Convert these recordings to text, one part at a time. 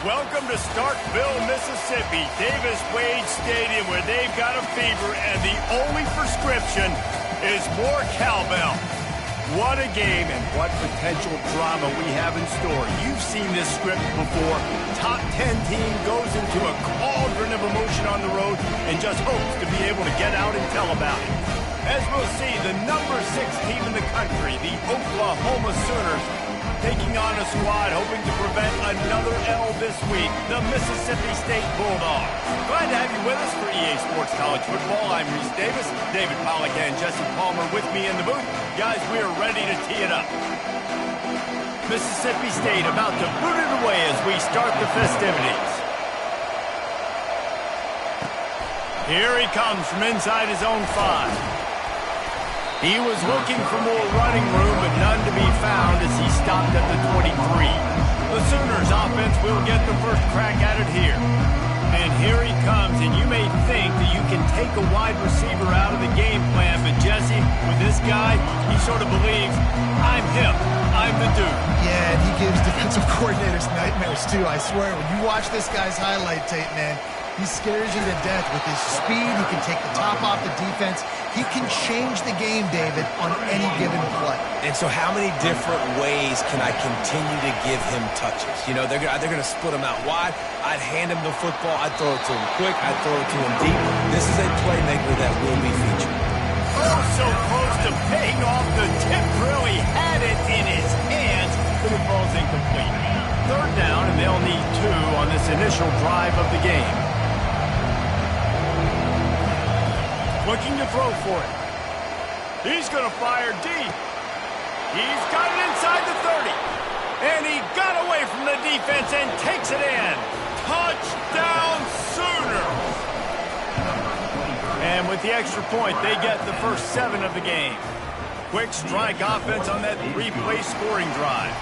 Welcome to Starkville, Mississippi, Davis Wade Stadium, where they've got a fever, and the only prescription is more cowbell. What a game and what potential drama we have in store. You've seen this script before. Top 10 team goes into a cauldron of emotion on the road and just hopes to be able to get out and tell about it. As we'll see, the number 6 team in the country, the Oklahoma Sooners, taking on a squad hoping to prevent another L this week, the Mississippi State Bulldogs. Glad to have you with us for EA Sports College Football. I'm Reese Davis, David Pollack and Jesse Palmer with me in the booth. Guys, we are ready to tee it up. Mississippi State about to boot it away as we start the festivities. Here he comes from inside his own 5. He was looking for more running room, but none to be found as he stopped at the 23. The Sooners offense will get the first crack at it here. And here he comes, and you may think that you can take a wide receiver out of the game plan, but Jesse, with this guy, he sort of believes, I'm him, I'm the dude. Yeah, and he gives defensive coordinators nightmares too, I swear. When you watch this guy's highlight tape, man, he scares you to death with his speed. He can take the top off the defense. He can change the game, David, on any given play. And so how many different ways can I continue to give him touches? You know, they're going to split him out wide. I'd hand him the football. I'd throw it to him quick. I'd throw it to him deep. This is a playmaker that will be featured. Oh, so close to paying off the tip drill. He had it in his hands, but it falls incomplete. Third down, and they'll need 2 on this initial drive of the game. Looking to throw for it. He's going to fire deep. He's got it inside the 30. And he got away from the defense and takes it in. Touchdown Sooners. And with the extra point, they get the first 7 of the game. Quick strike offense on that 3-play scoring drive.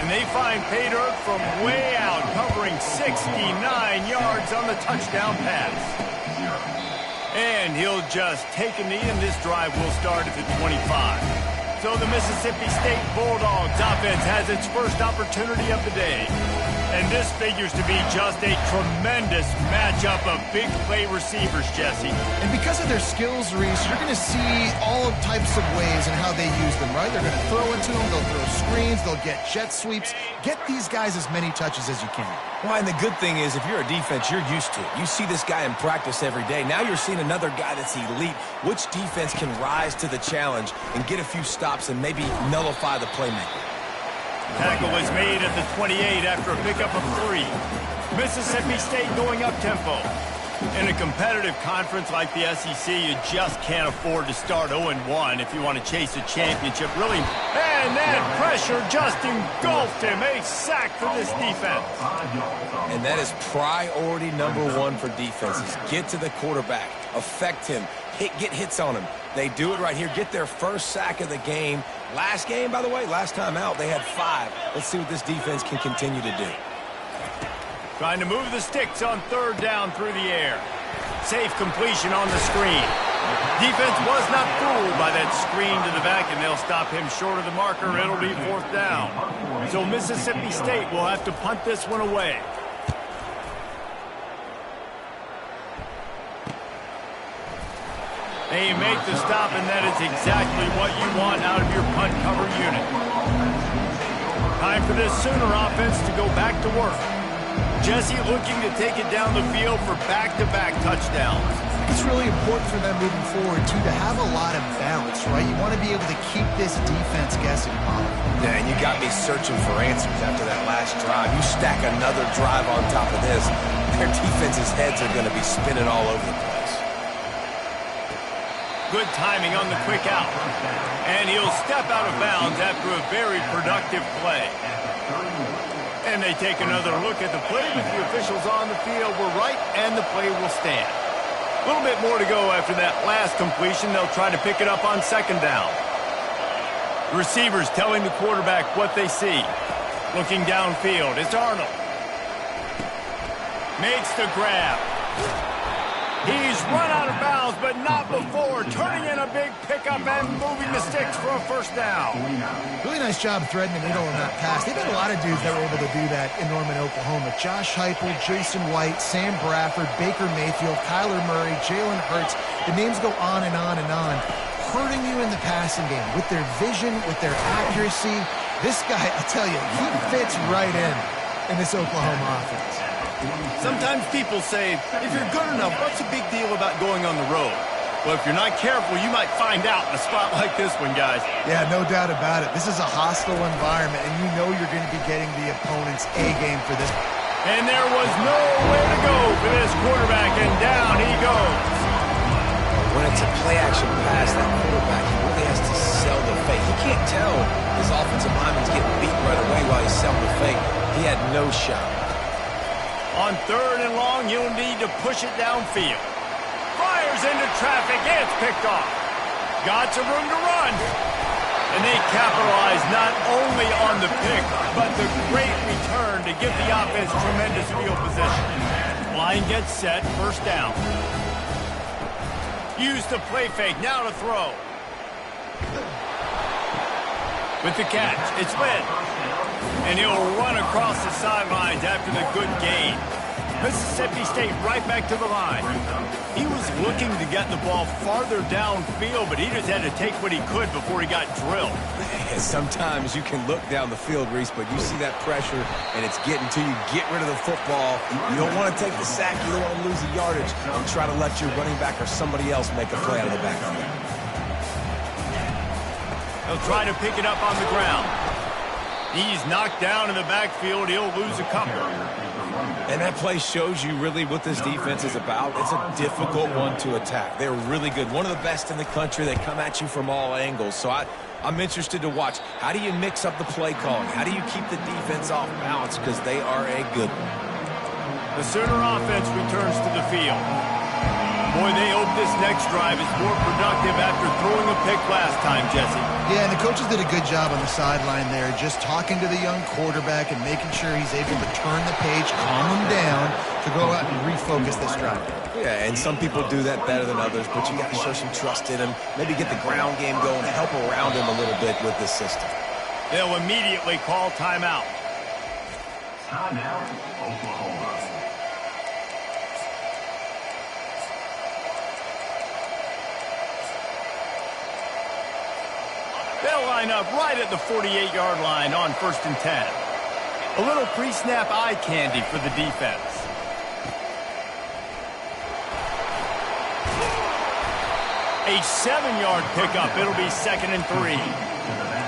And they find pay dirt from way out, covering 69 yards on the touchdown pass. And he'll just take a knee, and this drive will start at the 25. So the Mississippi State Bulldogs offense has its first opportunity of the day. And this figures to be just a tremendous matchup of big play receivers, Jesse. And because of their skills, Reese, you're going to see all types of ways and how they use them, right? They're going to throw it to them, they'll throw screens, they'll get jet sweeps. Get these guys as many touches as you can. Well, and the good thing is, if you're a defense, you're used to it. You see this guy in practice every day. Now you're seeing another guy that's elite. Which defense can rise to the challenge and get a few stops and maybe nullify the playmaker? Tackle is made at the 28 after a pickup of 3. Mississippi State going up-tempo. In a competitive conference like the SEC, you just can't afford to start 0-1 if you want to chase a championship, really. And that pressure just engulfed him. A sack for this defense. And that is priority number 1 for defenses. Get to the quarterback. Affect him. Get hits on him. They do it right here. Get their first sack of the game. Last game, by the way, last time out, they had 5. Let's see what this defense can continue to do. Trying to move the sticks on 3rd down through the air. Safe completion on the screen. Defense was not fooled by that screen to the back, and they'll stop him short of the marker. It'll be 4th down. So Mississippi State will have to punt this one away. They make the stop, and that is exactly what you want out of your punt cover unit. Time for this Sooner offense to go back to work. Jesse looking to take it down the field for back-to-back touchdowns. It's really important for them moving forward, too, to have a lot of balance, right? You want to be able to keep this defense guessing, Bob. Yeah, and you got me searching for answers after that last drive. You stack another drive on top of this, their defense's heads are going to be spinning all over the place. Good timing on the quick out. And he'll step out of bounds after a very productive play. And they take another look at the play, but the officials on the field were right, and the play will stand. A little bit more to go after that last completion. They'll try to pick it up on 2nd down. The receivers telling the quarterback what they see. Looking downfield, it's Arnold. Makes the grab. He's run out of bounds, but not before turning in a big pickup and moving the sticks for a first down. Really nice job threading the needle in that pass. They've got a lot of dudes that were able to do that in Norman, Oklahoma. Josh Heupel, Jason White, Sam Bradford, Baker Mayfield, Kyler Murray, Jalen Hurts. The names go on and on and on, hurting you in the passing game with their vision, with their accuracy. This guy, I tell you, he fits right in this Oklahoma offense. Sometimes people say, if you're good enough, what's the big deal about going on the road? Well, if you're not careful, you might find out in a spot like this one, guys. Yeah, no doubt about it. This is a hostile environment, and you know you're going to be getting the opponent's A-game for this. And there was nowhere to go for this quarterback, and down he goes. When it's a play-action pass, that quarterback, he really has to sell the fake. He can't tell his offensive lineman's getting beaten right away while he's selling the fake. He had no shot. On 3rd and long, you'll need to push it downfield. Fires into traffic, it's picked off. Got some room to run. And they capitalize not only on the pick, but the great return to give the offense tremendous field position. Line gets set, first down. Use the play fake, now to throw. With the catch, it's Lynn. And he'll run across the sidelines after the good gain. Mississippi State right back to the line. He was looking to get the ball farther downfield, but he just had to take what he could before he got drilled. Sometimes you can look down the field, Reese, but you see that pressure, and it's getting to you. Get rid of the football. You don't want to take the sack. You don't want to lose the yardage. And try to let your running back or somebody else make a play out of the backfield. He'll try to pick it up on the ground. He's knocked down in the backfield. He'll lose a couple. And that play shows you really what this defense is about. It's a difficult one to attack. They're really good. One of the best in the country. They come at you from all angles. So I'm interested to watch. How do you mix up the play calling? How do you keep the defense off balance? Because they are a good one. The Sooner offense returns to the field. Boy, they hope this next drive is more productive after throwing a pick last time, Jesse. Yeah, and the coaches did a good job on the sideline there, just talking to the young quarterback and making sure he's able to turn the page, calm him down, to go out and refocus this drive. Yeah, and some people do that better than others, but you got to show some trust in him, maybe get the ground game going, help around him a little bit with this system. They'll immediately call timeout. Timeout, Oklahoma. They'll line up right at the 48-yard line on 1st and 10. A little pre-snap eye candy for the defense. A 7-yard pickup. It'll be 2nd and 3.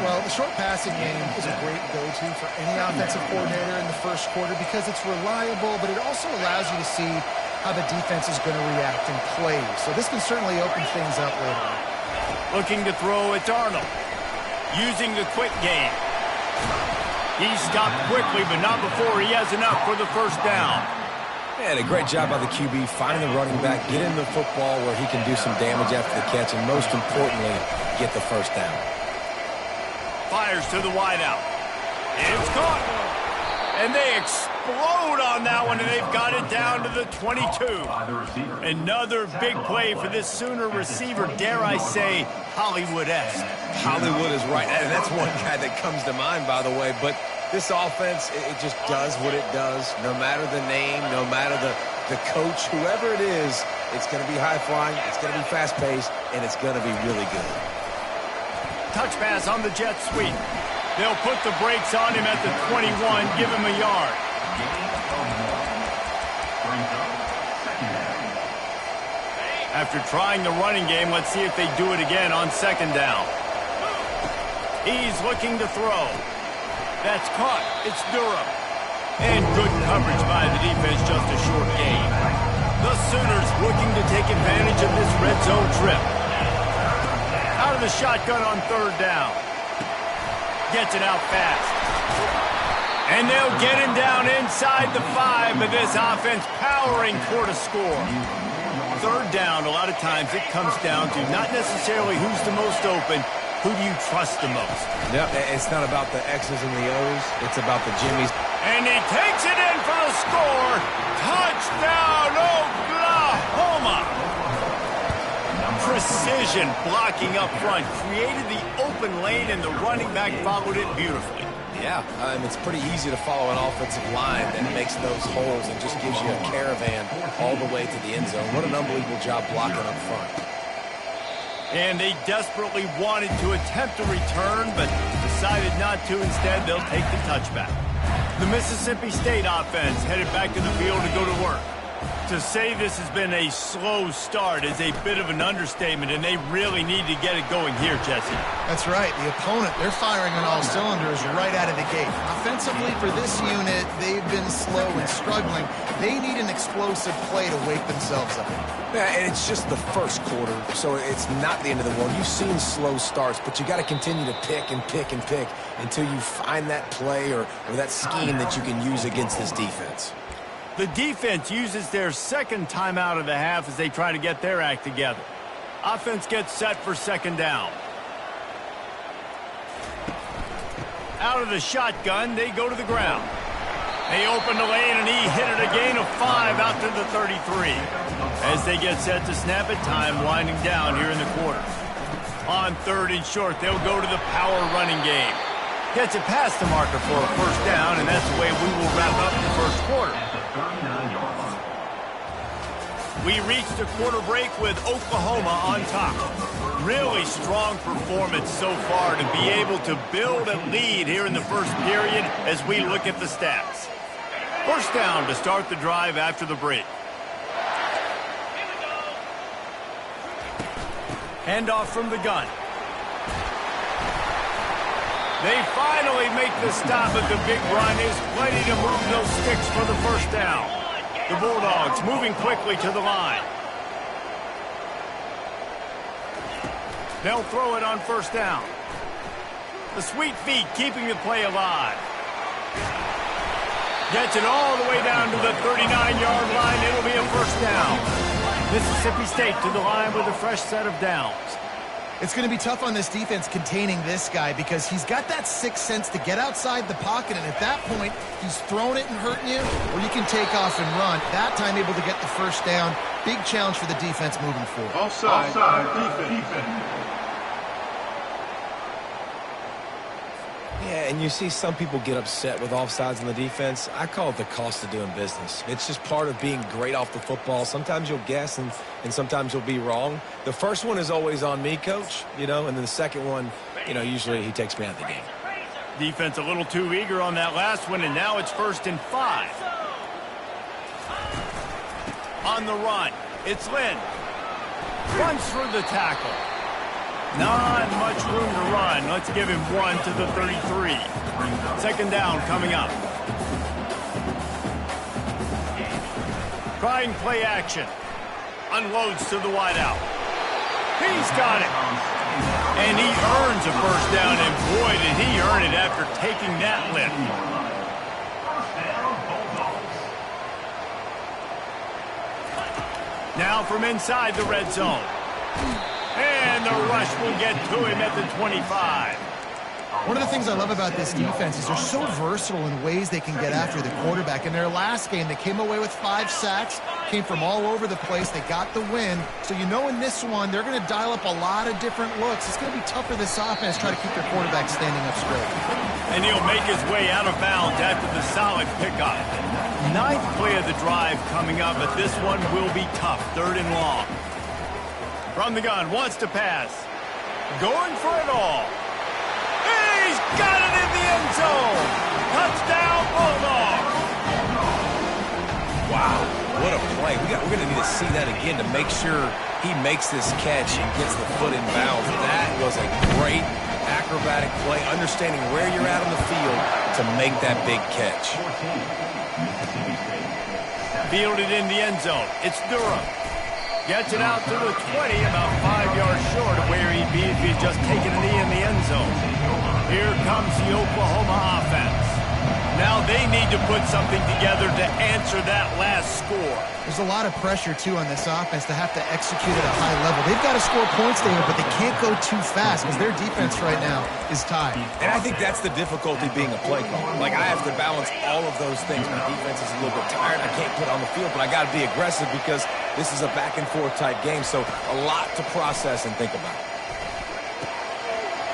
Well, the short passing game is a great go-to for any offensive coordinator in the first quarter because it's reliable, but it also allows you to see how the defense is going to react and play. So this can certainly open things up later on. Looking to throw, it's Arnold. Using the quick game. He stopped quickly, but not before he has enough for the first down. Yeah, a great job by the QB, finding the running back, get him the football where he can do some damage after the catch, and most importantly, get the first down. Fires to the wideout. It's caught. And they explode on that one, and they've got it down to the 22. Another big play for this Sooner receiver, dare I say, Hollywood-esque. Hollywood is right, and that's one guy that comes to mind, by the way, but this offense, it just does what it does. No matter the name, no matter the coach, whoever it is, it's going to be high-flying, it's going to be fast-paced, and it's going to be really good. Touch pass on the jet sweep. They'll put the brakes on him at the 21, give him a yard. After trying the running game, let's see if they do it again on 2nd down. He's looking to throw. That's caught. It's Durham. And good coverage by the defense, just a short gain. The Sooners looking to take advantage of this red zone trip. Out of the shotgun on 3rd down. Gets it out fast. And they'll get him down inside the 5, but this offense powering toward a score. 3rd down, a lot of times it comes down to not necessarily who's the most open, who do you trust the most? Yep, it's not about the X's and the O's, it's about the Jimmies. And he takes it in for the score. Touchdown, Oklahoma! precision blocking up front, created the open lane, and the running back followed it beautifully. Yeah, it's pretty easy to follow an offensive line that makes those holes and just gives you a caravan all the way to the end zone. What an unbelievable job blocking up front. And they desperately wanted to attempt a return, but decided not to. Instead, they'll take the touchback. The Mississippi State offense headed back to the field to go to work. To say this has been a slow start is a bit of an understatement, and they really need to get it going here, Jesse. That's right. The opponent, they're firing on all cylinders right out of the gate. Offensively, for this unit, they've been slow and struggling. They need an explosive play to wake themselves up. Yeah, and it's just the first quarter, so it's not the end of the world. You've seen slow starts, but you got to continue to pick and pick and pick until you find that play or that scheme that you can use against this defense. The defense uses their second timeout of the half as they try to get their act together. Offense gets set for second down. Out of the shotgun, they go to the ground. They open the lane, and he hit it a gain of 5 out to the 33. As they get set to snap it, time winding down here in the quarter. On third and short, they'll go to the power running game. Gets it past the marker for a first down, and that's the way we will wrap up the first quarter. We reached the quarter break with Oklahoma on top. Really strong performance so far to be able to build a lead here in the first period as we look at the stats. First down to start the drive after the break. Handoff from the gun. They finally make the stop, but the big run is plenty to move those sticks for the first down. The Bulldogs moving quickly to the line. They'll throw it on first down. The sweet feet keeping the play alive. Gets it all the way down to the 39-yard line. It'll be a first down. Mississippi State to the line with a fresh set of downs. It's going to be tough on this defense containing this guy because he's got that sixth sense to get outside the pocket, and at that point, he's throwing it and hurting you, or you can take off and run. That time able to get the first down. Big challenge for the defense moving forward. Offside defense. Yeah, and you see some people get upset with offsides on the defense. I call it the cost of doing business. It's just part of being great off the football. Sometimes you'll guess and sometimes you'll be wrong. The first one is always on me, Coach, and then the second one, usually he takes me out of the game. Defense a little too eager on that last one, and now it's 1st and 5. On the run, it's Lynn. Runs through the tackle. Not much room to run. Let's give him 1 to the 33. Second down coming up. Trying play action. Unloads to the wideout. He's got it. And he earns a first down, and boy, did he earn it after taking that lift. Now from inside the red zone. And the rush will get to him at the 25. One of the things I love about this defense is they're so versatile in ways they can get after the quarterback. In their last game, they came away with 5 sacks, came from all over the place. They got the win. So in this one, they're going to dial up a lot of different looks. It's going to be tough for this offense to try to keep their quarterback standing up straight. And he'll make his way out of bounds after the solid pickup. 9th play of the drive coming up, but this one will be tough. 3rd and long. From the gun, wants to pass. Going for it all. He's got it in the end zone. Touchdown, Bulldogs. Wow, what a play. We're going to need to see that again to make sure he makes this catch and gets the foot in bounds. That was a great acrobatic play, understanding where you're at on the field to make that big catch. Fielded in the end zone. It's Durham. Gets it out to the 20, about 5 yards short of where he'd be if he'd just taken a knee in the end zone. Here comes the Oklahoma offense. Now Now they need to put something together to answer that last score. There's a lot of pressure, too, on this offense to have to execute at a high level. They've got to score points, David, but they can't go too fast because their defense right now is tied. And I think that's the difficulty being a play caller. Like, I have to balance all of those things. My defense is a little bit tired. I can't put on the field, but I got to be aggressive because this is a back-and-forth type game, so a lot to process and think about.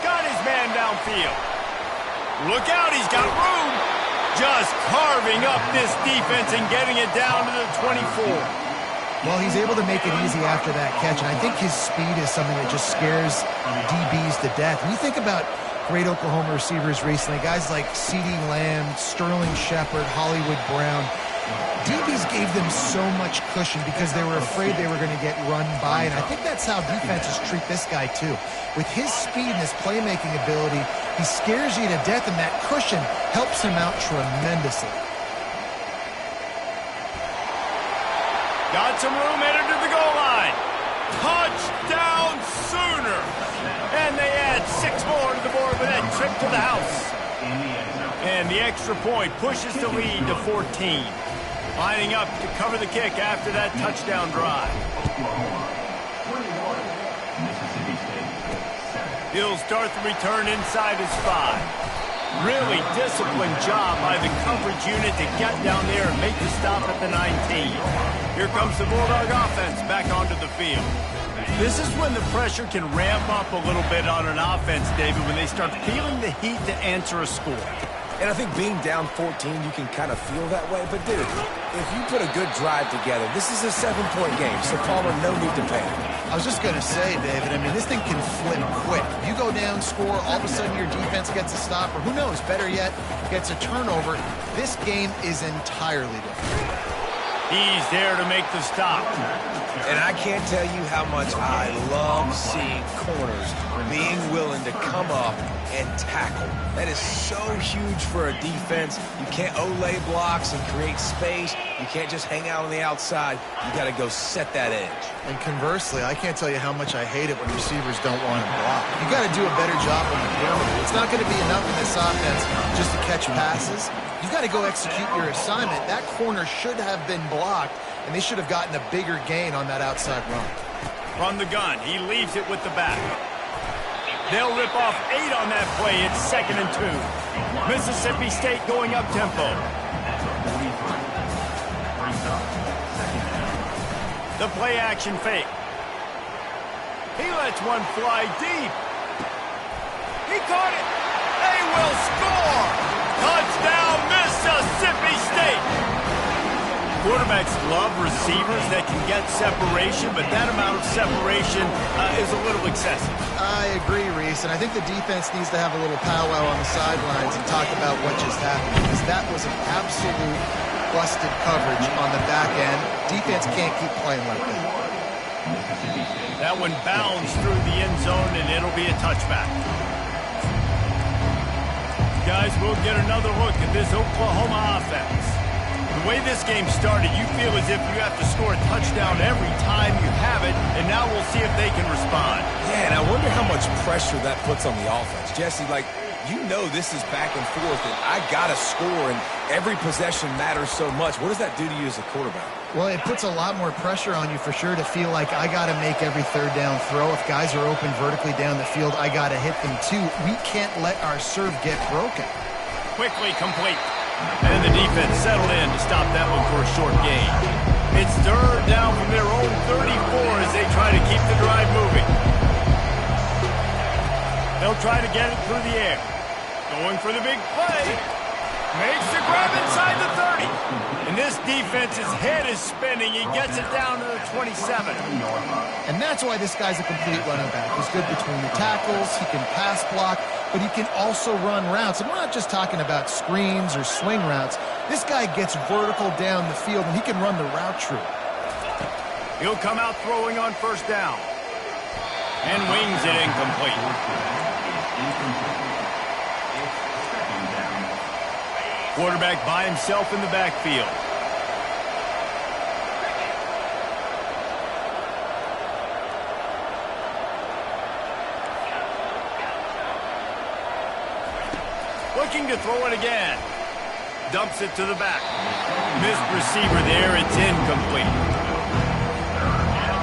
Got his man downfield. Look out, he's got room. Just carving up this defense and getting it down to the 24. Well, he's able to make it easy after that catch, and I think his speed is something that just scares DBs to death. When you think about great Oklahoma receivers recently, guys like CeeDee Lamb, Sterling Shepard, Hollywood Brown, DBs gave them so much cushion because they were afraid they were going to get run by, and I think that's how defenses treat this guy too. With his speed and his playmaking ability, he scares you to death, and that cushion helps him out tremendously. Got some room, headed to the goal line. Touchdown Sooner! And they add 6 more to the board with that trip to the house. And the extra point pushes the lead to 14. Lining up to cover the kick after that touchdown drive. He'll start the return inside his 5. Really disciplined job by the coverage unit to get down there and make the stop at the 19. Here comes the Bulldog offense back onto the field. This is when the pressure can ramp up a little bit on an offense, David, when they start feeling the heat to answer a score. And I think being down 14, you can kind of feel that way. But, dude, if you put a good drive together, this is a 7-point game, so Palmer, no need to panic. I was just going to say, David, I mean, this thing can flip quick. You go down, score, all of a sudden your defense gets a stop, or who knows, better yet, gets a turnover. This game is entirely different. He's there to make the stop. And I can't tell you how much I love seeing corners being willing to come up and tackle. That is so huge for a defense. You can't olay blocks and create space. You can't just hang out on the outside. You got to go set that edge. And conversely, I can't tell you how much I hate it when receivers don't want to block. You got to do a better job on the perimeter. It's not going to be enough in this offense just to catch passes. You got to go execute your assignment. That corner should have been blocked, and they should have gotten a bigger gain on that outside run. From the gun, he leaves it with the back. They'll rip off 8 on that play. It's 2nd and 2. Mississippi State going up tempo. The play action fake. He lets one fly deep. He caught it. They will score. Touchdown, Mississippi State. Quarterbacks love receivers that can get separation, but that amount of separation is a little excessive. I agree, Reese, and I think the defense needs to have a little powwow on the sidelines and talk about what just happened, because that was an absolute busted coverage on the back end. Defense can't keep playing like that. That one bounds through the end zone, and it'll be a touchback. Guys, we'll get another look at this Oklahoma offense. The way this game started, you feel as if you have to score a touchdown every time you have it, and now we'll see if they can respond. Yeah, and I wonder how much pressure that puts on the offense. Jesse, like, you know this is back and forth, and I got to score, and every possession matters so much. What does that do to you as a quarterback? Well, it puts a lot more pressure on you for sure to feel like I got to make every third down throw. If guys are open vertically down the field, I got to hit them too. We can't let our serve get broken. Quickly complete. And the defense settled in to stop that one for a short gain. It's 3rd down from their own 34 as they try to keep the drive moving. They'll try to get it through the air. Going for the big play. Makes the grab inside the 30. And this defense's head is spinning. He gets it down to the 27. And that's why this guy's a complete running back. He's good between the tackles. He can pass block, but he can also run routes. And we're not just talking about screens or swing routes. This guy gets vertical down the field, and he can run the route tree. He'll come out throwing on 1st down. And wings it incomplete. Quarterback by himself in the backfield. Looking to throw it again. Dumps it to the back. Missed receiver there. It's incomplete.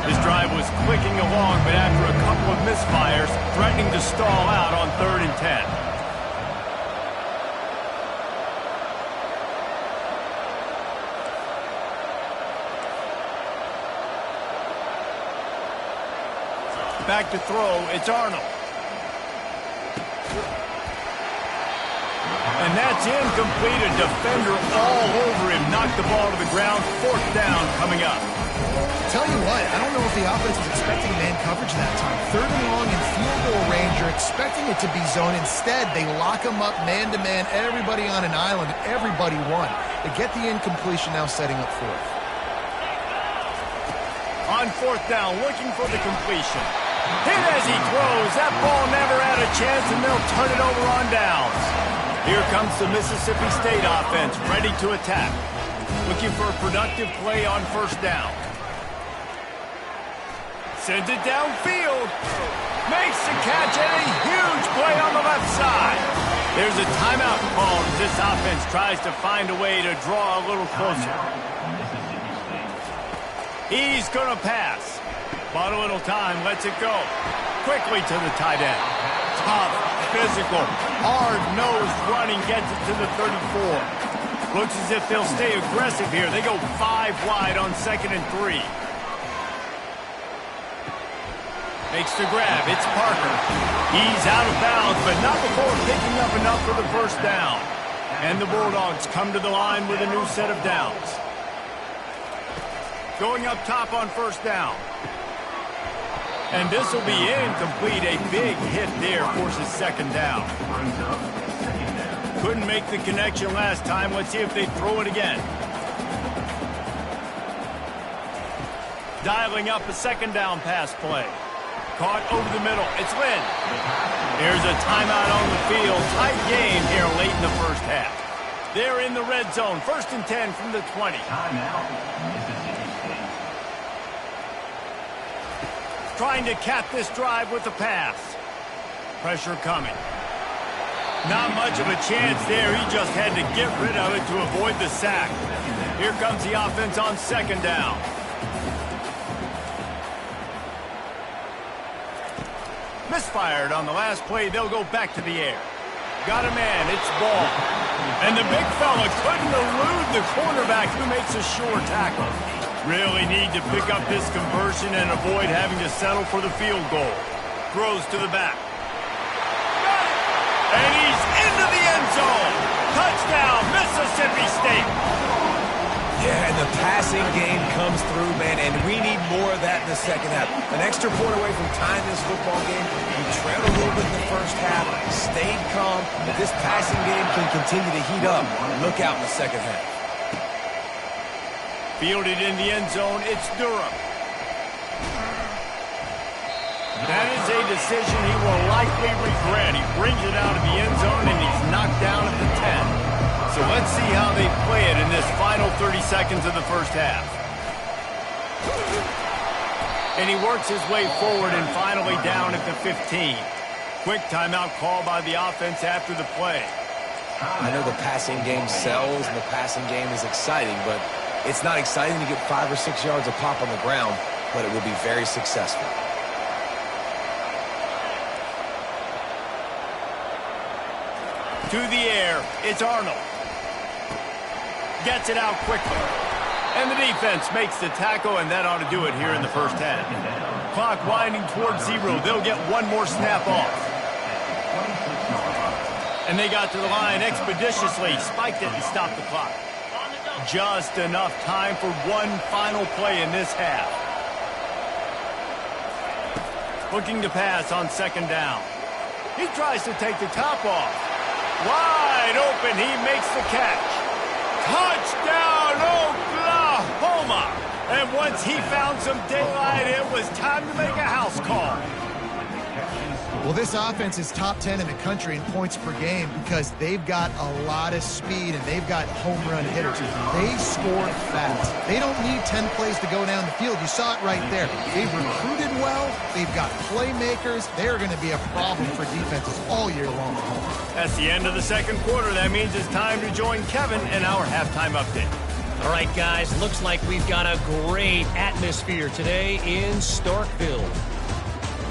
This drive was clicking along, but after a couple of misfires, threatening to stall out on 3rd and 10. Back to throw, it's Arnold. And that's incomplete. A defender all over him. Knocked the ball to the ground. 4th down coming up. Tell you what, I don't know if the offense was expecting man coverage that time. 3rd and long in field goal range. You're expecting it to be zone. Instead, they lock them up man-to-man. Everybody on an island. Everybody won. They get the incompletion, now setting up 4th. On 4th down, looking for the completion. Hit as he throws. That ball never had a chance, and they'll turn it over on downs. Here comes the Mississippi State offense, ready to attack. Looking for a productive play on 1st down. Sends it downfield. Makes the catch, and a huge play on the left side. There's a timeout called as this offense tries to find a way to draw a little closer. He's going to pass. Bought a little time, lets it go. Quickly to the tight end. Tough, physical, hard-nosed running, gets it to the 34. Looks as if they'll stay aggressive here. They go 5 wide on 2nd and 3. Makes the grab. It's Parker. He's out of bounds, but not before picking up enough for the 1st down. And the Bulldogs come to the line with a new set of downs. Going up top on 1st down. And this will be incomplete. A big hit there forces 2nd down. Couldn't make the connection last time. Let's see if they throw it again. Dialing up a 2nd down pass play. Caught over the middle. It's Lynn. Here's a timeout on the field. Tight game here late in the 1st half. They're in the red zone. 1st and 10 from the 20. Trying to cap this drive with the pass. Pressure coming. Not much of a chance there. He just had to get rid of it to avoid the sack. Here comes the offense on 2nd down. Misfired on the last play. They'll go back to the air. Got a man. It's Ball. And the big fella couldn't elude the cornerback who makes a sure tackle. Really need to pick up this conversion and avoid having to settle for the field goal. Throws to the back. Got it! And he's into the end zone. Touchdown, Mississippi State. Yeah, and the passing game comes through, man, and we need more of that in the 2nd half. An extra point away from tying this football game. We trailed a little bit in the 1st half, stayed calm, but this passing game can continue to heat up. Look out in the 2nd half. Fielded in the end zone, it's Durham. That is a decision he will likely regret. He brings it out of the end zone, and he's knocked down at the 10. So let's see how they play it in this final 30 seconds of the 1st half. And he works his way forward and finally down at the 15. Quick timeout call by the offense after the play. I know the passing game sells and the passing game is exciting, but it's not exciting to get 5 or 6 yards of pop on the ground, but it will be very successful. To the air, it's Arnold. Gets it out quickly. And the defense makes the tackle, and that ought to do it here in the 1st half. Clock winding towards 0. They'll get one more snap off. And they got to the line expeditiously. Spiked it and stopped the clock. Just enough time for one final play in this half. Looking to pass on 2nd down. He tries to take the top off. Wide open, he makes the catch. Touchdown, Oklahoma! And once he found some daylight, it was time to make a house call. Well, this offense is top 10 in the country in points per game because they've got a lot of speed and they've got home run hitters. They score fast. They don't need 10 plays to go down the field. You saw it right there. They've recruited well. They've got playmakers. They're going to be a problem for defenses all year long. That's the end of the second quarter. That means it's time to join Kevin in our halftime update. All right, guys, looks like we've got a great atmosphere today in Starkville.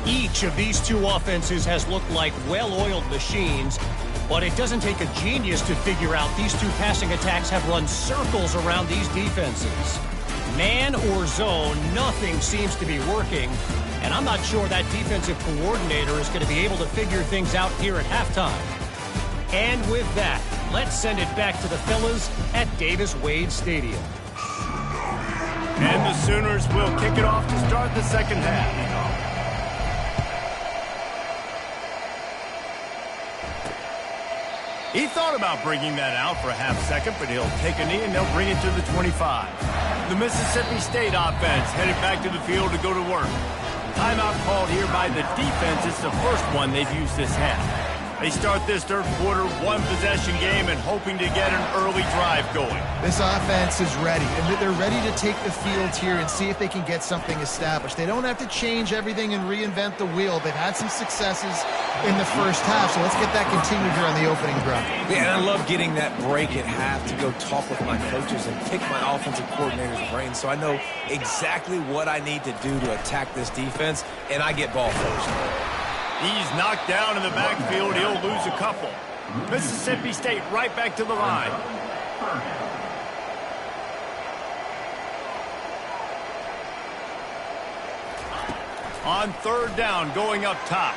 Each of these two offenses has looked like well-oiled machines, but it doesn't take a genius to figure out these two passing attacks have run circles around these defenses. Man or zone, nothing seems to be working, and I'm not sure that defensive coordinator is going to be able to figure things out here at halftime. And with that, let's send it back to the fellas at Davis-Wade Stadium. And the Sooners will kick it off to start the second half. He thought about bringing that out for a half second, but he'll take a knee and they'll bring it to the 25. The Mississippi State offense headed back to the field to go to work. Timeout called here by the defense. It's the first one they've used this half. They start this third quarter, one-possession game, and hoping to get an early drive going. This offense is ready, and they're ready to take the field here and see if they can get something established. They don't have to change everything and reinvent the wheel. They've had some successes in the first half, so let's get that continued here on the opening drive. Yeah, and I love getting that break at half to go talk with my coaches and pick my offensive coordinator's brain so I know exactly what I need to do to attack this defense, and I get ball first. He's knocked down in the backfield. He'll lose a couple. Mississippi State right back to the line. On third down, going up top.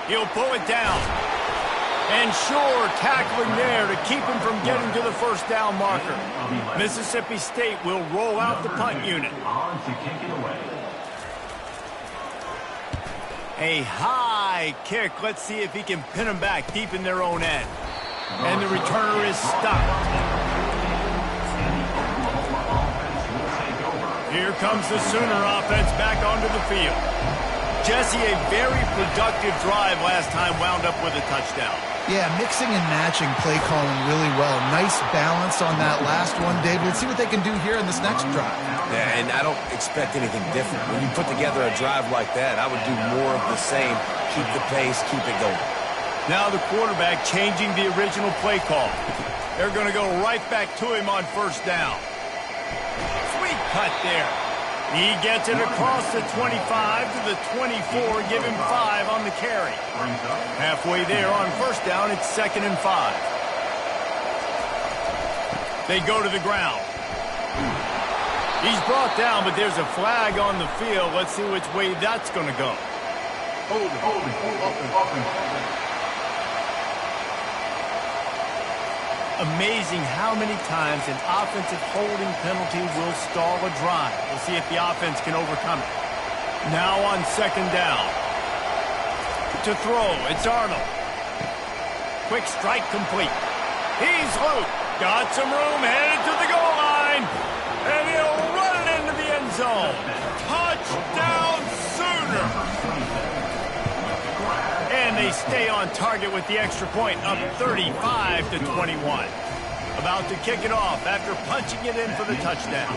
He'll pull it down. And sure, tackling there to keep him from getting to the first down marker. Mississippi State will roll out the punt unit. A high kick. Let's see if he can pin them back deep in their own end. And the returner is stopped. Here comes the Sooner offense back onto the field. Jesse, a very productive drive last time wound up with a touchdown. Yeah, mixing and matching play calling really well. Nice balance on that last one, Dave. Let's see what they can do here in this next drive. Yeah, and I don't expect anything different. When you put together a drive like that, I would do more of the same. Keep the pace, keep it going. Now the quarterback changing the original play call. They're going to go right back to him on first down. Sweet cut there. He gets it across the 25 to the 24, give him 5 on the carry. Halfway there on first down, it's 2nd and 5. They go to the ground. He's brought down, but there's a flag on the field. Let's see which way that's going to go. Amazing how many times an offensive holding penalty will stall a drive. We'll see if the offense can overcome it. Now on second down. To throw, it's Arnold. Quick strike complete. He's loose. Got some room, headed to the goal line. And he'll run it into the end zone. Touchdown, Sooner. And they stay on target with the extra point, up 35 to 21. About to kick it off after punching it in for the touchdown.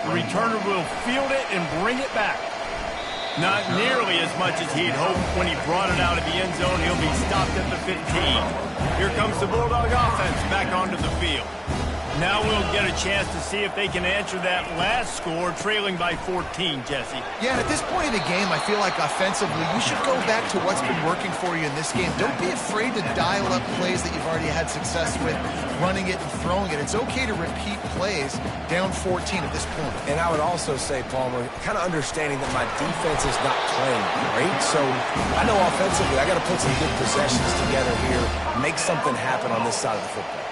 The returner will field it and bring it back. Not nearly as much as he'd hoped when he brought it out of the end zone. He'll be stopped at the 15. Here comes the Bulldog offense back onto the field. Now we'll get a chance to see if they can answer that last score, trailing by 14, Jesse. Yeah, at this point in the game, I feel like offensively, you should go back to what's been working for you in this game. Don't be afraid to dial up plays that you've already had success with, running it and throwing it. It's okay to repeat plays down 14 at this point. And I would also say, Palmer, kind of understanding that my defense is not playing great. So I know offensively, I got to put some good possessions together here, make something happen on this side of the football.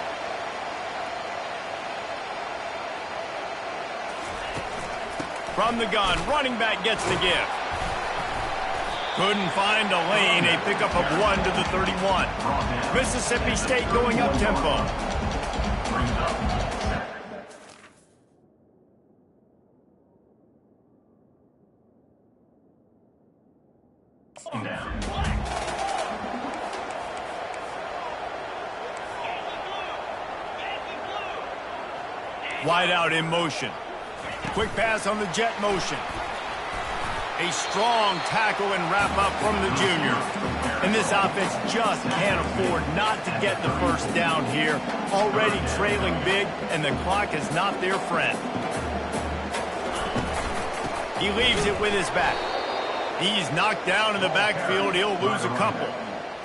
From the gun, running back gets the give. Couldn't find a lane, a pickup of 1 to the 31. Mississippi State going up tempo. Wide out in motion. Quick pass on the jet motion. A strong tackle and wrap up from the junior. And this offense just can't afford not to get the first down here. Already trailing big, and the clock is not their friend. He leaves it with his back. He's knocked down in the backfield. He'll lose a couple.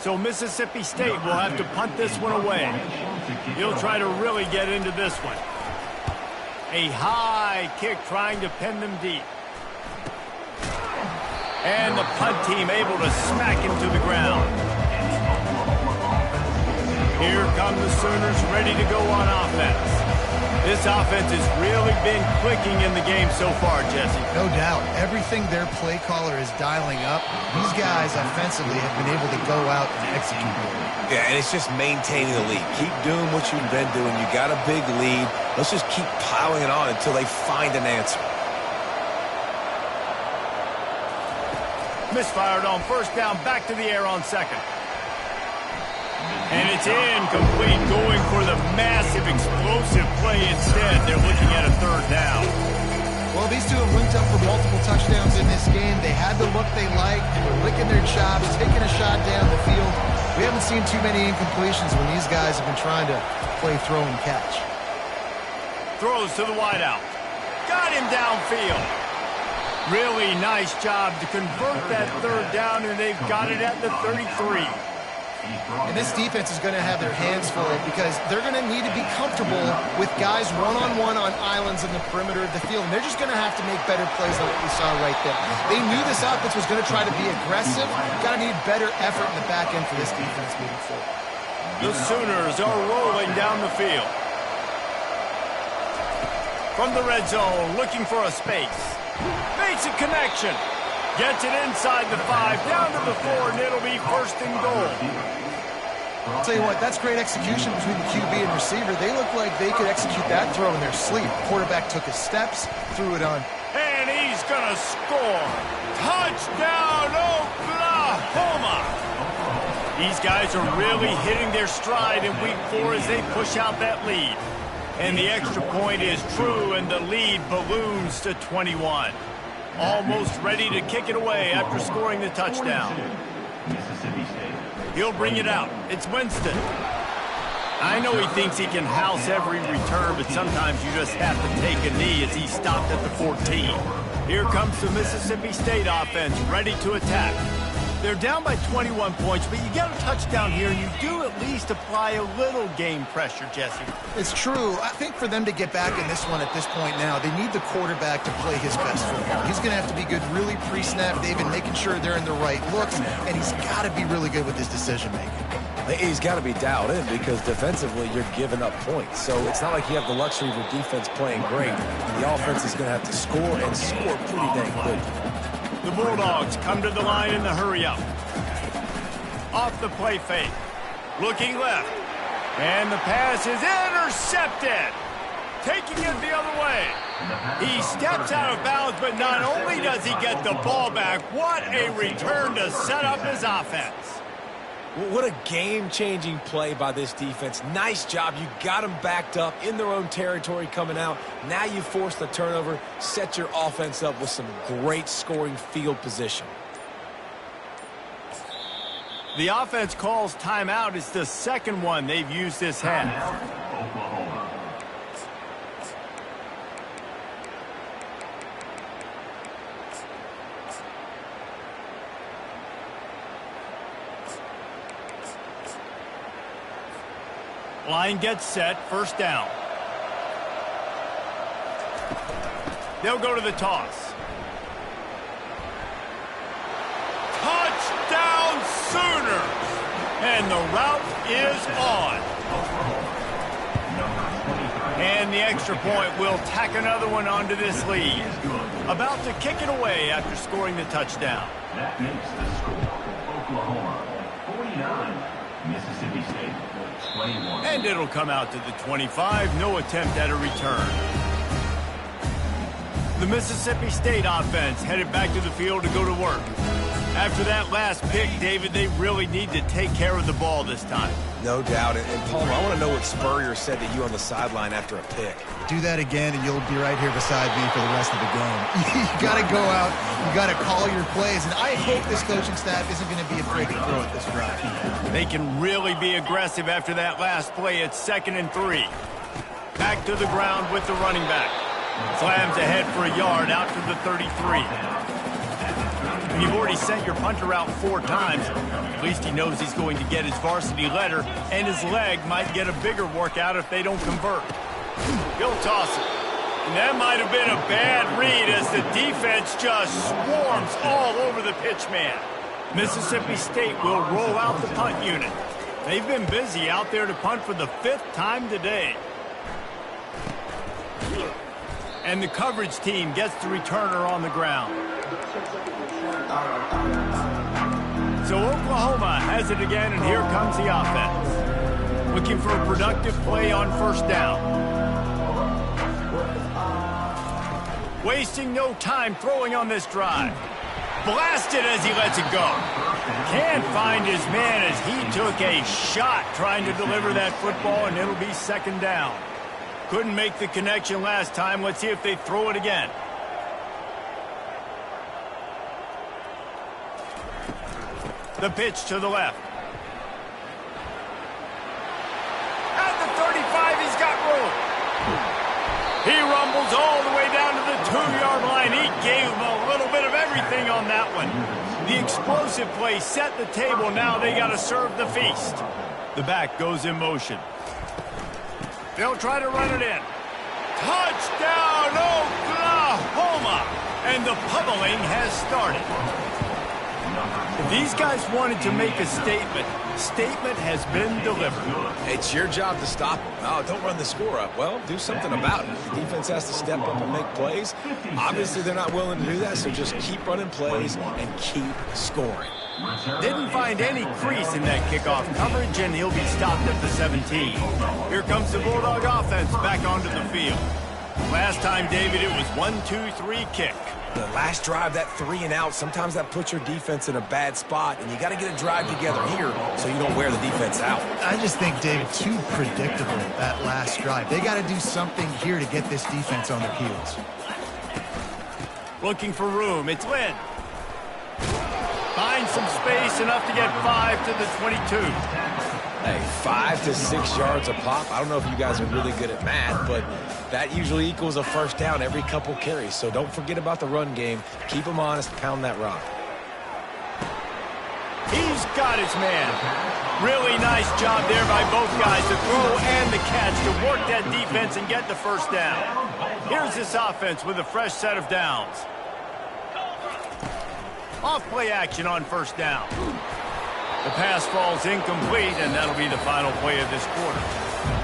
So Mississippi State will have to punt this one away. He'll try to really get into this one. A high kick trying to pin them deep. And the punt team able to smack him to the ground. Here come the Sooners ready to go on offense. This offense has really been clicking in the game so far, Jesse. No doubt. Everything their play caller is dialing up, these guys offensively have been able to go out and execute. Yeah, and it's just maintaining the lead. Keep doing what you've been doing. You got a big lead. Let's just keep piling it on until they find an answer. Misfired on first down, back to the air on second. And it's incomplete, going for the massive, explosive play instead. They're looking at a third down. Well, these two have linked up for multiple touchdowns in this game. They had the look they liked. They were licking their chops, taking a shot down the field. We haven't seen too many incompletions when these guys have been trying to play throw and catch. Throws to the wideout. Got him downfield. Really nice job to convert that third down, and they've got it at the 33. And this defense is going to have their hands full because they're going to need to be comfortable with guys one-on-one on islands in the perimeter of the field. And they're just going to have to make better plays than what we saw right there. They knew this offense was going to try to be aggressive. Got to need better effort in the back end for this defense moving forward. The Sooners are rolling down the field. From the red zone, looking for a space. Makes a connection. Gets it inside the 5, down to the 4, and it'll be first and goal. I'll tell you what, that's great execution between the QB and receiver. They look like they could execute that throw in their sleep. Quarterback took his steps, threw it on. And he's going to score. Touchdown, Oklahoma! These guys are really hitting their stride in week 4 as they push out that lead. And the extra point is true, and the lead balloons to 21. Almost ready to kick it away after scoring the touchdown. He'll bring it out. It's Winston. I know he thinks he can house every return, but sometimes you just have to take a knee as he stopped at the 14. Here comes the Mississippi State offense, ready to attack. They're down by 21 points, but you get a touchdown here, and you do at least apply a little game pressure, Jesse. It's true. I think for them to get back in this one at this point now, they need the quarterback to play his best football. He's going to have to be good really pre-snap, David, making sure they're in the right looks, and he's got to be really good with his decision-making. He's got to be dialed in because defensively you're giving up points. So it's not like you have the luxury of your defense playing great. The offense is going to have to score and score pretty dang quick. The Bulldogs come to the line in the hurry-up. Off the play fake. Looking left. And the pass is intercepted. Taking it the other way. He steps out of bounds, but not only does he get the ball back, what a return to set up his offense. What a game-changing play by this defense. Nice job. You got them backed up in their own territory coming out. Now you force the turnover, set your offense up with some great scoring field position. The offense calls timeout. It's the second one they've used this half. Line gets set, first down. They'll go to the toss. Touchdown Sooners! And the route is on. And the extra point will tack another one onto this lead. About to kick it away after scoring the touchdown. That makes the score Oklahoma 49, Mississippi State 21. And it'll come out to the 25. No attempt at a return. The Mississippi State offense headed back to the field to go to work. After that last pick, David, they really need to take care of the ball this time. No doubt. And Palmer, I want to know what Spurrier said to you on the sideline after a pick. Do that again, and you'll be right here beside me for the rest of the game. You got to go out. You got to call your plays. And I hope this coaching staff isn't going to be afraid to throw at this drive. They can really be aggressive after that last play. It's 2nd and 3. Back to the ground with the running back. Slams ahead for a yard out to the 33. When you've already sent your punter out 4 times, at least he knows he's going to get his varsity letter, and his leg might get a bigger workout if they don't convert. He'll toss it. And that might have been a bad read as the defense just swarms all over the pitch man. Mississippi State will roll out the punt unit. They've been busy out there to punt for the 5th time today. And the coverage team gets the returner on the ground. So Oklahoma has it again, and here comes the offense. Looking for a productive play on 1st down. Wasting no time throwing on this drive. Blasted as he lets it go. Can't find his man as he took a shot trying to deliver that football, and it'll be 2nd down. Couldn't make the connection last time. Let's see if they throw it again. The pitch to the left. At the 35, he's got room. He rumbles all the way down to the 2-yard line. He gave him a little bit of everything on that one. The explosive play set the table. Now they got to serve the feast. The back goes in motion. They'll try to run it in. Touchdown, Oklahoma! And the pummeling has started. If these guys wanted to make a statement has been delivered. It's your job to stop them. Oh, don't run the score up. Well, do something about it. The defense has to step up and make plays. Obviously, they're not willing to do that, so just keep running plays and keep scoring. Didn't find any crease in that kickoff coverage, and he'll be stopped at the 17. Here comes the Bulldog offense back onto the field. Last time, David, it was 1-2-3 kick. The last drive, that 3 and out, sometimes that puts your defense in a bad spot, and you got to get a drive together here so you don't wear the defense out. I just think, David, too predictable, that last drive. They got to do something here to get this defense on their heels. Looking for room. It's Lynn. Finds some space, enough to get 5 to the 22. Hey, 5 to 6 yards a pop. I don't know if you guys are really good at math, but that usually equals a 1st down every couple carries. So don't forget about the run game. Keep them honest, pound that rock. He's got his man. Really nice job there by both guys, the throw and the catch, to work that defense and get the 1st down. Here's this offense with a fresh set of downs. Off play action on 1st down. The pass falls incomplete, and that'll be the final play of this quarter.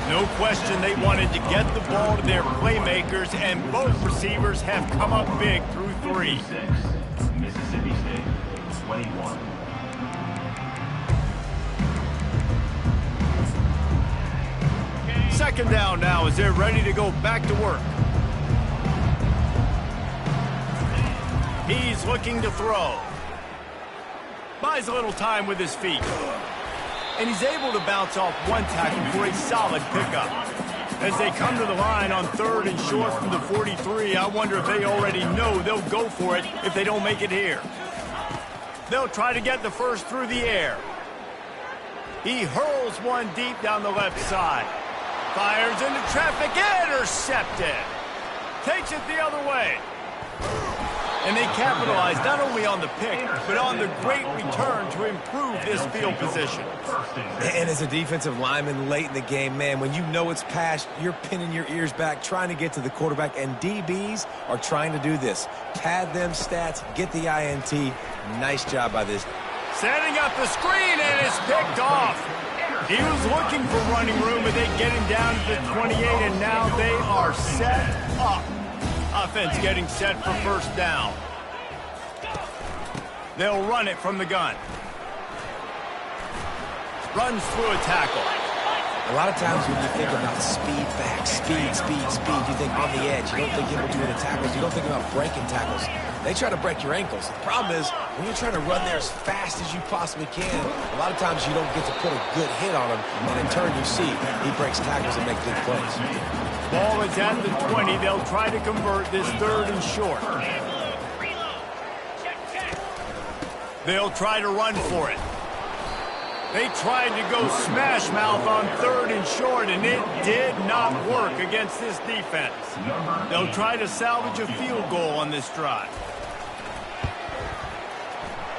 No question they wanted to get the ball to their playmakers, and both receivers have come up big through 3. Mississippi State, 21. Second down now as they're ready to go back to work. He's looking to throw. Buys a little time with his feet. And he's able to bounce off one tackle for a solid pickup. As they come to the line on 3rd and short from the 43, I wonder if they already know they'll go for it if they don't make it here. They'll try to get the 1st through the air. He hurls one deep down the left side. Fires into traffic, intercepted. Takes it the other way. And they capitalize not only on the pick, but on the great return to improve this field position. And as a defensive lineman late in the game, man, when you know it's passed, you're pinning your ears back, trying to get to the quarterback, and DBs are trying to do this. Pad them stats, get the INT. Nice job by this. Setting up the screen, and it's picked off. He was looking for running room, but they get him down to the 28, and now they are set up. Offense getting set for 1st down. They'll run it from the gun. Runs through a tackle. A lot of times when you think about speed back, speed, you think on the edge. You don't think in between the tackles. You don't think about breaking tackles. They try to break your ankles. The problem is, when you're trying to run there as fast as you possibly can, a lot of times you don't get to put a good hit on him, and in turn you see he breaks tackles and makes big plays. Ball is at the 20. They'll try to convert this 3rd and short. They'll try to run for it. They tried to go smash mouth on 3rd and short, and it did not work against this defense. They'll try to salvage a field goal on this drive.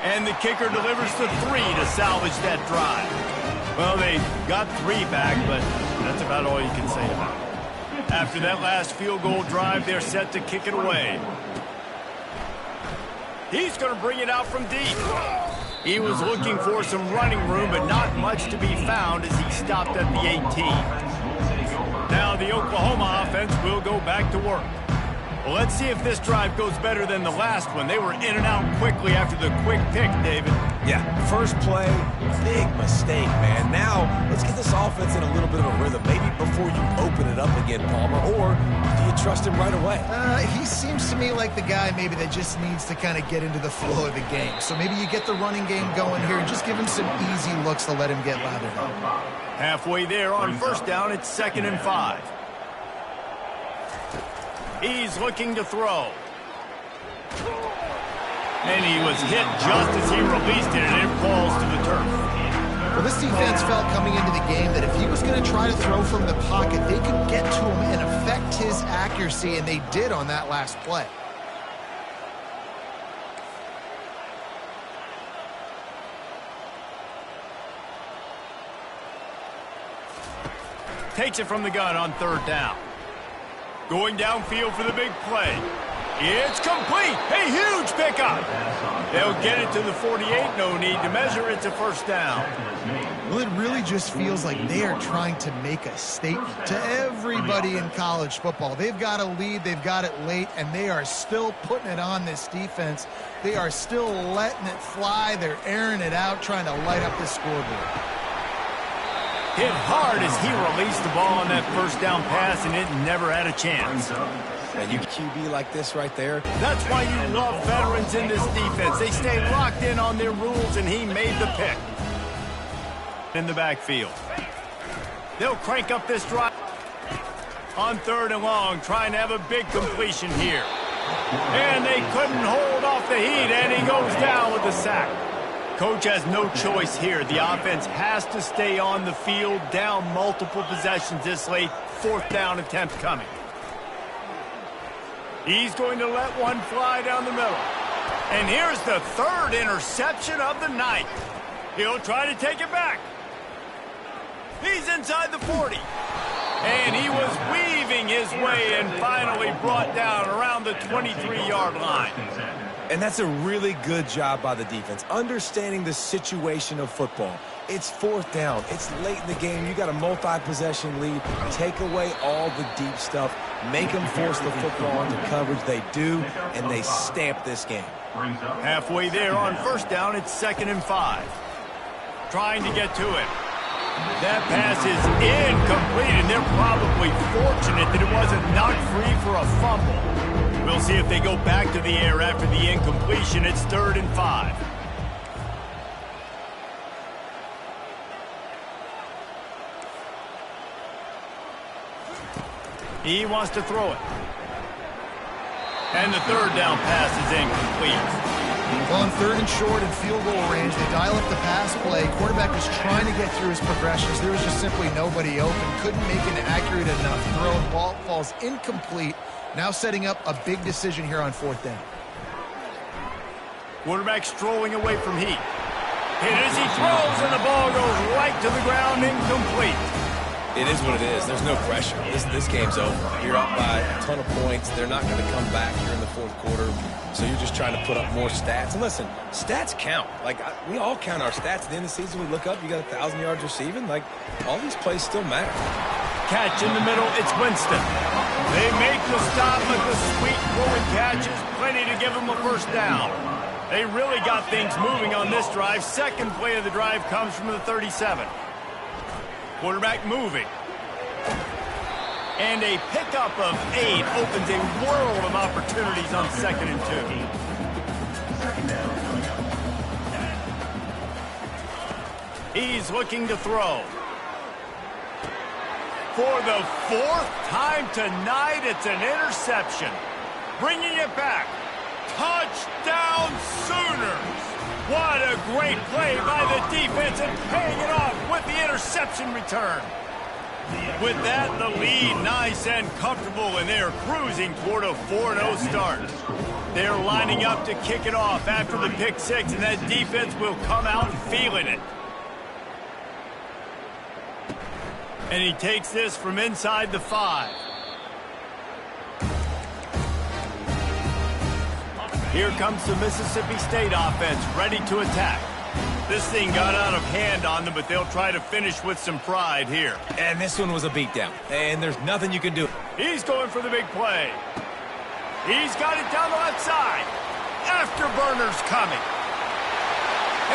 And the kicker delivers the 3 to salvage that drive. Well, they got 3 back, but that's about all you can say about it. After that last field goal drive, they're set to kick it away. He's going to bring it out from deep. He was looking for some running room, but not much to be found as he stopped at the 18. Now the Oklahoma offense will go back to work. Well, let's see if this drive goes better than the last one. They were in and out quickly after the quick pick, David. Yeah, first play, big mistake, man. Now, let's get this offense in a little bit of a rhythm. Maybe before you open it up again, Palmer, or do you trust him right away? He seems to me like the guy maybe that just needs to kind of get into the flow of the game. So maybe you get the running game going here and just give him some easy looks to let him get lathered up. Halfway there on 1st down, it's 2nd and 5. He's looking to throw. And he was hit just as he released it, and it falls to the turf. Well, this defense felt coming into the game that if he was going to try to throw from the pocket, they could get to him and affect his accuracy, and they did on that last play. Takes it from the gun on 3rd down. Going downfield for the big play. It's complete. A huge pickup. They'll get it to the 48. No need to measure. It's a 1st down. Well, it really just feels like they are trying to make a statement to everybody in college football. They've got a lead. They've got it late, and they are still putting it on this defense. They are still letting it fly. They're airing it out, trying to light up the scoreboard. Hit hard as he released the ball on that 1st down pass, and it never had a chance. And you QB like this right there. That's why you love veterans in this defense. They stay locked in on their rules, and he made the pick. In the backfield. They'll crank up this drive on 3rd and long, trying to have a big completion here. And they couldn't hold off the heat, and he goes down with the sack. Coach has no choice here. The offense has to stay on the field, down multiple possessions this late. 4th down attempt coming. He's going to let one fly down the middle. And here's the 3rd interception of the night. He'll try to take it back. He's inside the 40. And he was weaving his way and finally brought down around the 23-yard line. And that's a really good job by the defense, understanding the situation of football. It's 4th down. It's late in the game. You got a multi-possession lead. Take away all the deep stuff. Make them force the football into coverage. They do, and they stamp this game. Halfway there on 1st down, it's 2nd and 5. Trying to get to it. That pass is incomplete, and they're probably fortunate that it wasn't knocked free for a fumble. We'll see if they go back to the air after the incompletion. It's 3rd and 5. He wants to throw it. And the 3rd down pass is incomplete. Well, on 3rd and short and field goal range, they dial up the pass play. Quarterback was trying to get through his progressions. There was just simply nobody open. Couldn't make an accurate enough throw, and ball falls incomplete. Now setting up a big decision here on 4th down. Quarterback strolling away from heat. Hit as he throws, and the ball goes right to the ground, incomplete. It is what it is. There's no pressure. This game's over. You're up by a ton of points. They're not going to come back here in the 4th quarter. So you're just trying to put up more stats. And listen, stats count. We all count our stats. At the end of the season, we look up, you got 1,000 yards receiving. All these plays still matter. Catch in the middle, it's Winston. They make the stop, but the sweet throwing catch is plenty to give them a 1st down. They really got things moving on this drive. 2nd play of the drive comes from the 37. Quarterback moving. And a pickup of 8 opens a world of opportunities on 2nd and 2. He's looking to throw. For the 4th time tonight, it's an interception. Bringing it back. Touchdown Sooners! What a great play by the defense and paying it off with the interception return. With that, the lead nice and comfortable, and they're cruising toward a 4-0 start. They're lining up to kick it off after the pick 6, and that defense will come out feeling it. And he takes this from inside the 5. Here comes the Mississippi State offense, ready to attack. This thing got out of hand on them, but they'll try to finish with some pride here. And this one was a beatdown, and there's nothing you can do. He's going for the big play. He's got it down the left side. Afterburner's coming.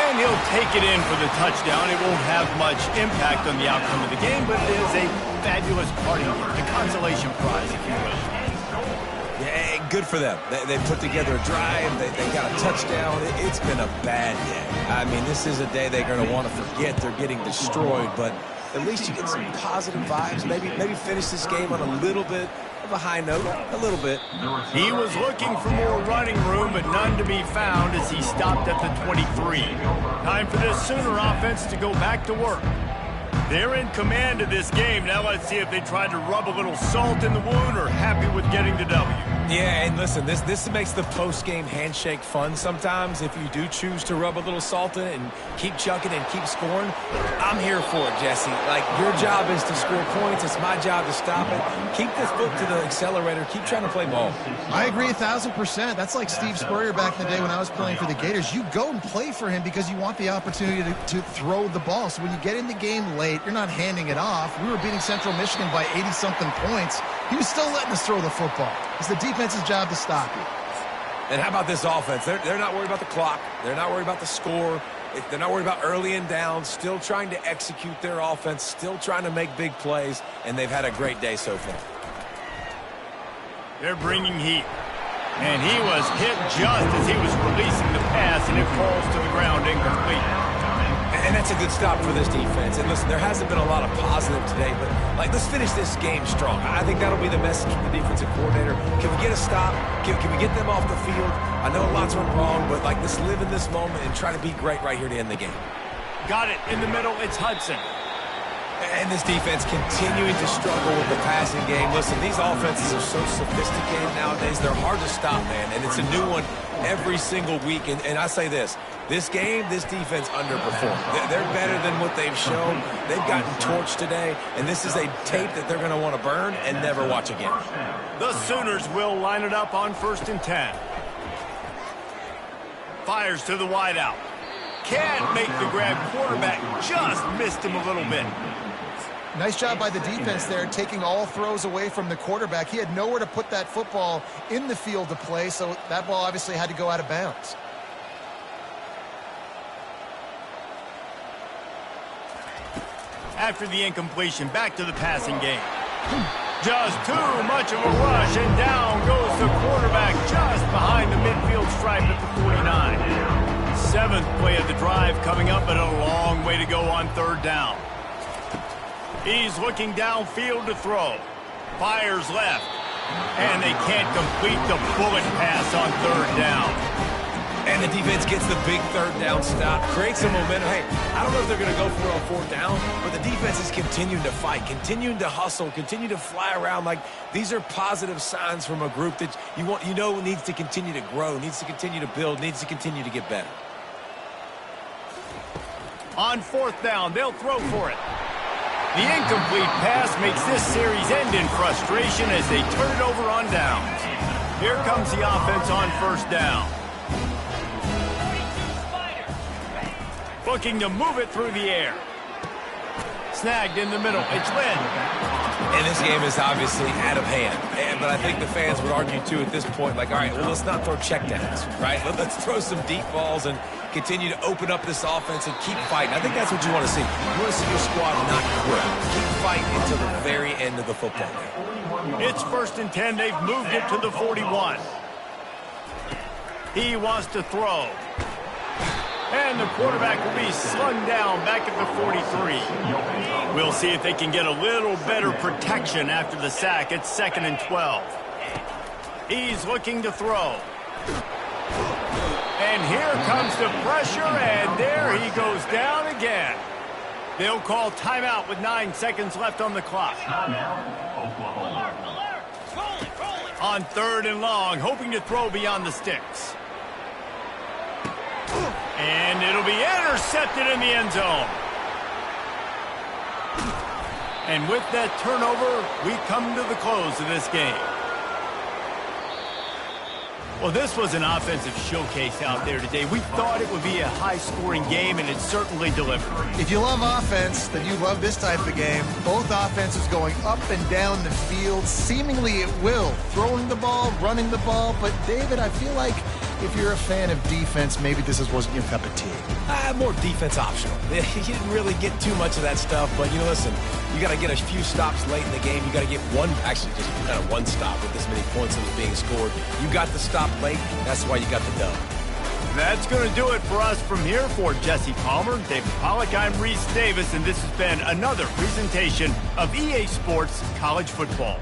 And he'll take it in for the touchdown. It won't have much impact on the outcome of the game, but it is a fabulous party, the consolation prize, if you will. Yeah, good for them. They put together a drive. They got a touchdown. It's been a bad day. I mean, this is a day they're going to want to forget. They're getting destroyed, but at least you get some positive vibes. Maybe finish this game on a little bit of a high note, a little bit. He was looking for more running room, but none to be found as he stopped at the 23. Time for this Sooner offense to go back to work. They're in command of this game. Now let's see if they try to rub a little salt in the wound or happy with getting the W. Yeah, and listen, this makes the post-game handshake fun sometimes. If you do choose to rub a little salt in it and keep chucking and keep scoring, I'm here for it, Jesse. Like, your job is to score points. It's my job to stop it. Keep the foot to the accelerator. Keep trying to play ball. I agree 1,000%. That's like Steve Spurrier back in the day when I was playing for the Gators. You go and play for him because you want the opportunity to throw the ball. So when you get in the game late, you're not handing it off. We were beating Central Michigan by 80-something points. He was still letting us throw the football. It's the defense's job to stop you. And how about this offense? They're not worried about the clock. They're not worried about the score. They're not worried about early and down. Still trying to execute their offense. Still trying to make big plays. And they've had a great day so far. They're bringing heat. And he was hit just as he was releasing the pass, and it falls to the ground incomplete. And that's a good stop for this defense. And listen, there hasn't been a lot of positive today, but let's finish this game strong. I think that'll be the message from the defensive coordinator. Can we get a stop? Can we get them off the field? I know lots went wrong, but let's live in this moment and try to be great right here to end the game. Got it in the middle. It's Hudson. And this defense continuing to struggle with the passing game. Listen, these offenses are so sophisticated nowadays. They're hard to stop, man. And it's a new one every single week. And I say this game, this defense underperformed. They're better than what they've shown. They've gotten torched today. And this is a tape that they're going to want to burn and never watch again. The Sooners will line it up on 1st and 10. Fires to the wideout. Can't make the grab. Quarterback just missed him a little bit. Nice job by the defense there, taking all throws away from the quarterback. He had nowhere to put that football in the field to play, so that ball obviously had to go out of bounds. After the incompletion, back to the passing game. Just too much of a rush, and down goes the quarterback just behind the midfield stripe at the 49. 7th play of the drive coming up, but a long way to go on 3rd down. He's looking downfield to throw. Fires left. And they can't complete the bullet pass on 3rd down. And the defense gets the big 3rd down stop. Creates some momentum. Hey, I don't know if they're going to go for it on 4th down, but the defense is continuing to fight, continuing to hustle, continue to fly around. These are positive signs from a group that you know needs to continue to grow, needs to continue to build, needs to continue to get better. On 4th down, they'll throw for it. The incomplete pass makes this series end in frustration as they turn it over on downs. Here comes the offense on 1st down. Looking to move it through the air. Snagged in the middle. It's Lynn. And this game is obviously out of hand. But I think the fans would argue, too, at this point, like, all right, well, let's not throw checkdowns, right? Let's throw some deep balls and continue to open up this offense and keep fighting. I think that's what you want to see. You want to see your squad not quit. Keep fighting until the very end of the football game. It's 1st and 10. They've moved it to the 41. He wants to throw. And the quarterback will be slung down back at the 43. We'll see if they can get a little better protection after the sack. It's 2nd and 12. He's looking to throw. And here comes the pressure, and there he goes down again. They'll call timeout with 9 seconds left on the clock. On 3rd and long, hoping to throw beyond the sticks. And it'll be intercepted in the end zone. And with that turnover, we come to the close of this game. Well, this was an offensive showcase out there today. We thought it would be a high-scoring game, and it certainly delivered. If you love offense, then you love this type of game. Both offenses going up and down the field, seemingly at will. Throwing the ball, running the ball. But, David, I feel like if you're a fan of defense, maybe this wasn't your cup of tea. More defense optional. You didn't really get too much of that stuff, but, you know, listen, you got to get a few stops late in the game. You got to get actually just kind of one stop with this many points that was being scored. You got the stop late. That's why you got the dub. That's going to do it for us from here. For Jesse Palmer, David Pollack, I'm Reese Davis, and this has been another presentation of EA Sports College Football.